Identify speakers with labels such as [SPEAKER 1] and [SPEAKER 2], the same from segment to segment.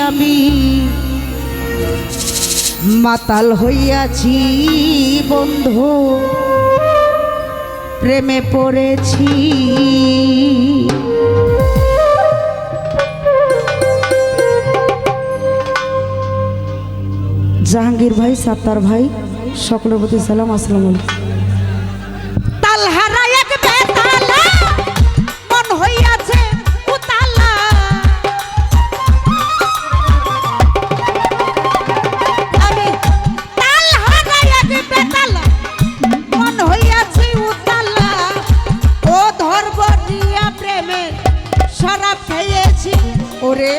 [SPEAKER 1] আমি মাতাল হইয়াছি বন্ধু প্রেমে পড়েছি। জাহাঙ্গীর ভাই, সাত্তার ভাই, সকলের প্রতি সালাম, আসসালামু আলাইকুম। তালহারা এক বেতালা মন হইয়াছে উতালা, আমি তালহারা এক বেতালা মন হইয়াছে উতালা, ও ধর্ব দিয়া প্রেমের শরাব খেয়েছি ওরে,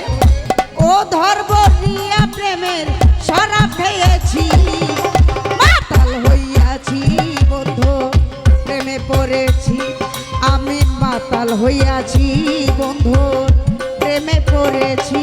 [SPEAKER 1] ও ধর্ব দিয়া প্রেমের শরাব খেয়েছি, মাতাল হইয়াছি বন্ধু প্রেমে পড়েছি, আমি মাতাল হইয়াছি বন্ধু প্রেমে পড়েছি।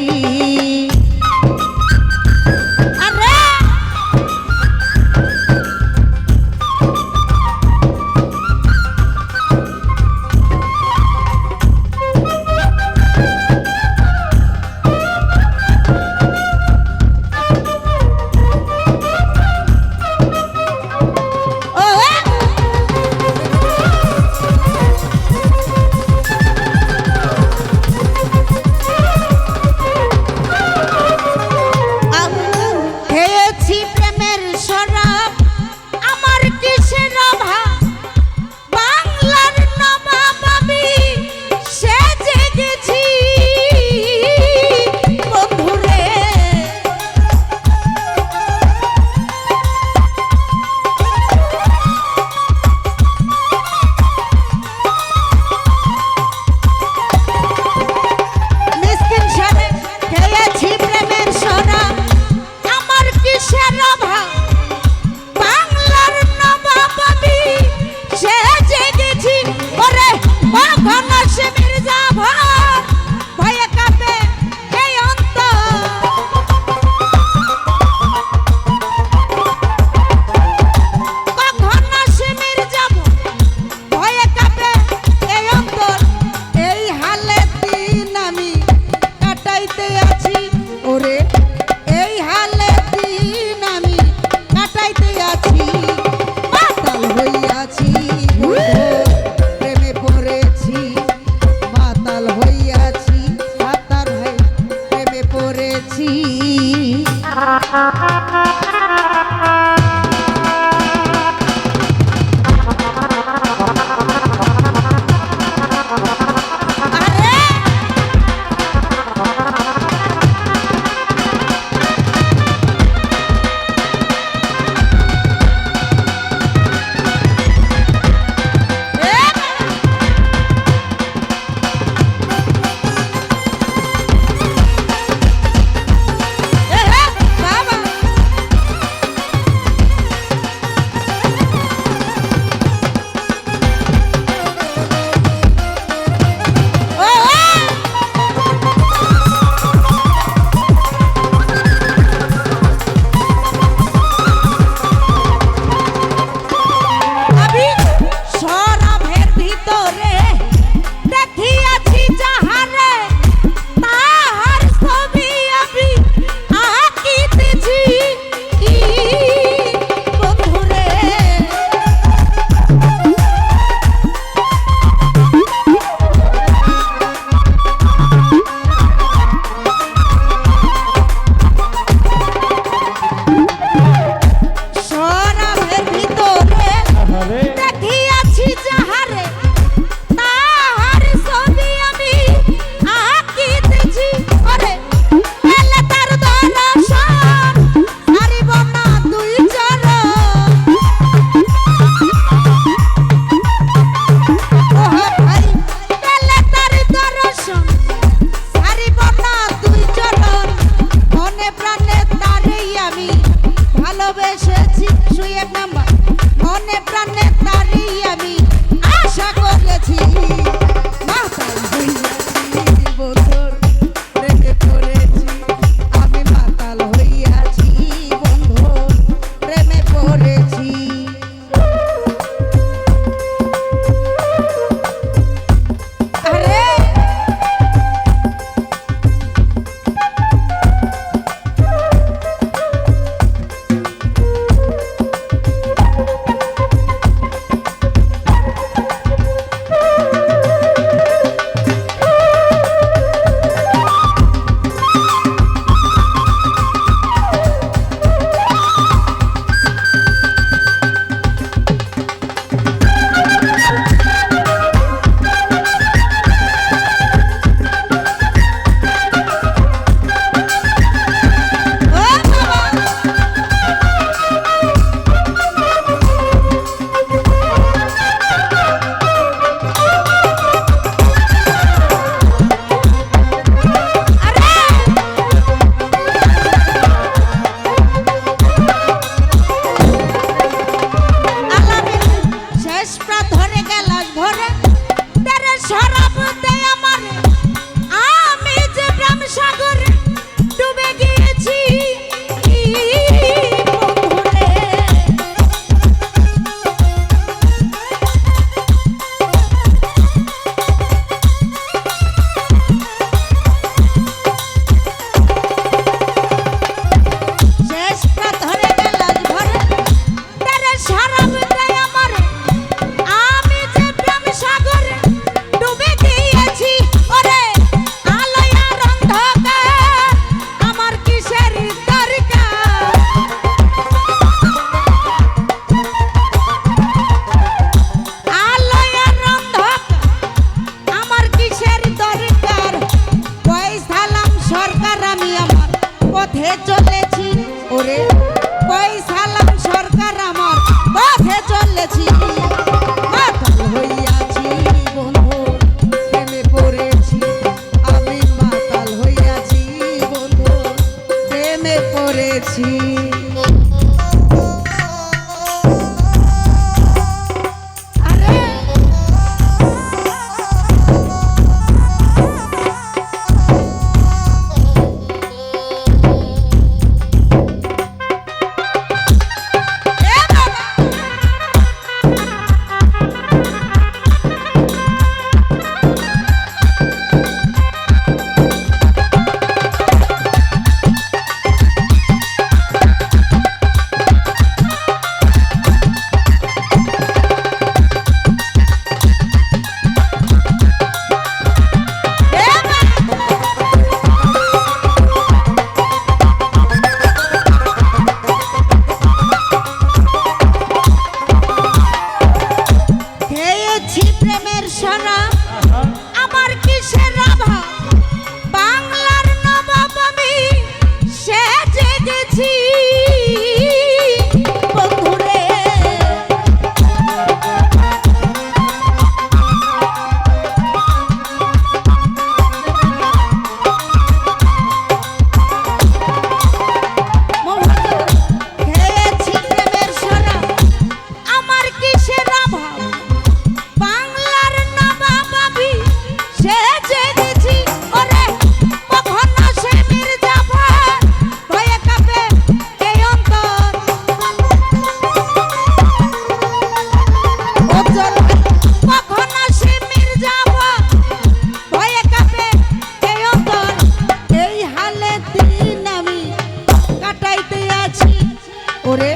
[SPEAKER 1] ওরে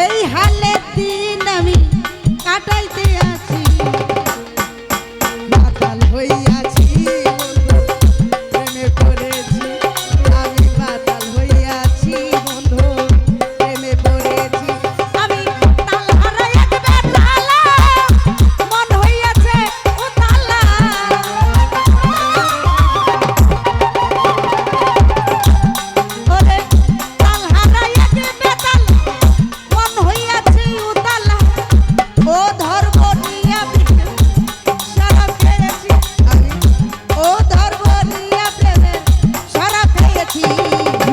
[SPEAKER 1] এই হালে দিন আমি কাটাইতে আছি মাতাল হইয়াছি বন্ধু প্রেমে পড়েছি আমি মাতাল হইয়াছি বন্ধু প্রেমে পড়েছি আমি তাল হারাই এক বেতালা মন হইয়াছে উতালা ওরে তাল হারাই এক বেতালা মন হইয়াছে উতালা ও ধর্ম নিয়া সারা পেয়েছি আমি ও ধর্ম নিয়া প্রেমে সারা পেয়েছি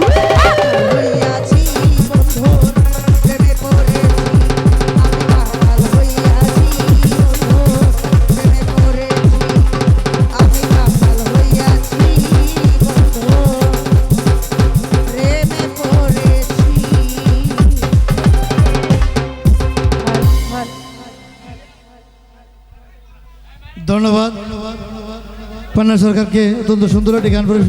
[SPEAKER 1] হইয়াছি বন্ধু প্রেমে পড়েছি আমি পাগল হইয়াছি বন্ধু প্রেমে পড়েছি আমি পাগল হইয়াছি বন্ধু প্রেমে পড়েছি
[SPEAKER 2] ধন্যবাদ পান্না সরকারকে অত্যন্ত সুন্দর একটি গান পরিবেশন